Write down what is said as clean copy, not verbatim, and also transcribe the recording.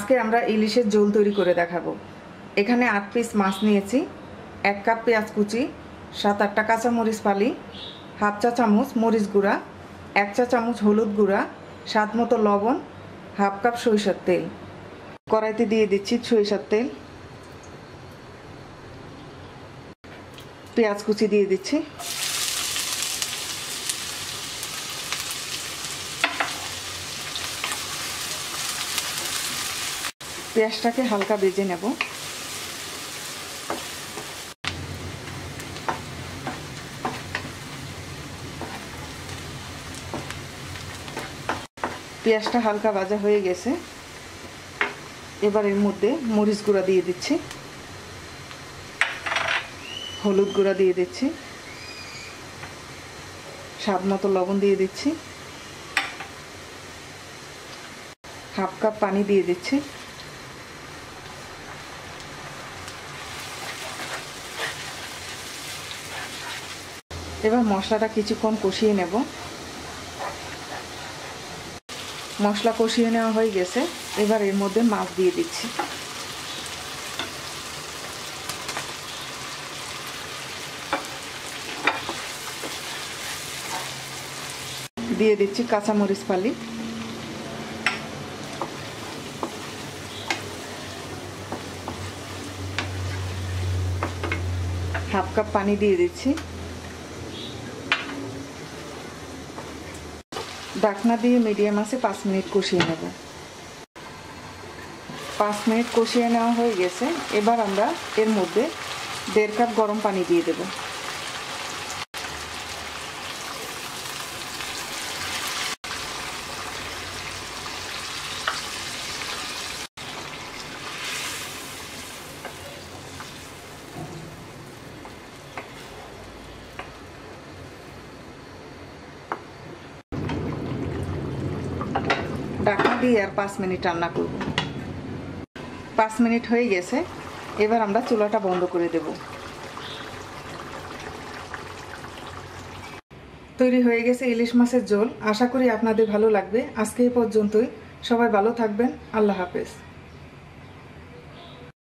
আজকে আমরা ইলিশের ঝোল তৈরি করে দেখাবো। এখানে 8 পিস মাছ নিয়েছি, 1 কাপ পেঁয়াজ কুচি, 7-8টা কাঁচামরিচ ফালি, হাফ চা চামচ মরিচ গুঁড়া, 1 চা চামচ হলুদ গুঁড়া, স্বাদ মতো লবণ, হাফ কাপ সরিষার তেল। কড়াইতে দিয়ে দিচ্ছি সরিষার তেল, পেঁয়াজ কুচি দিয়ে দিচ্ছি, পেঁয়াজটাকে হালকা ভেজে নেব। পেঁয়াজটা হালকা ভাজা হয়ে গেছে, এবার এর মধ্যে মরিচ গুঁড়া দিয়ে দিচ্ছি, হলুদ গুঁড়া দিয়ে দিচ্ছি, স্বাদ মতো লবণ দিয়ে দিচ্ছি, হাফ কাপ পানি দিয়ে দিচ্ছি। এবার মশলাটা কিছুক্ষণ কষিয়ে নেব। মশলা কষিয়ে নেওয়া হয়ে গেছে, এবার এর মধ্যে মাছ দিয়ে দিচ্ছি। দিয়ে দিচ্ছি কাঁচামরিচ ফালি, হাফ কাপ পানি দিয়ে দিচ্ছি। ঢাকনা দিয়ে মিডিয়াম আছে 5 মিনিট কষিয়ে নেব। 5 মিনিট কষিয়ে নেওয়া হয়ে গেছে, এবার আমরা এর মধ্যে 1.5 কাপ গরম পানি দিয়ে দেব। ঢাকনা দিয়ে আর 5 মিনিট রান্না করব। 5 মিনিট হয়ে গেছে, এবার আমরা চুলাটা বন্ধ করে দেব। তৈরি হয়ে গেছে ইলিশ মাছের ঝোল। আশা করি আপনাদের ভালো লাগবে। আজকে এই পর্যন্তই। সবাই ভালো থাকবেন। আল্লাহ হাফেজ।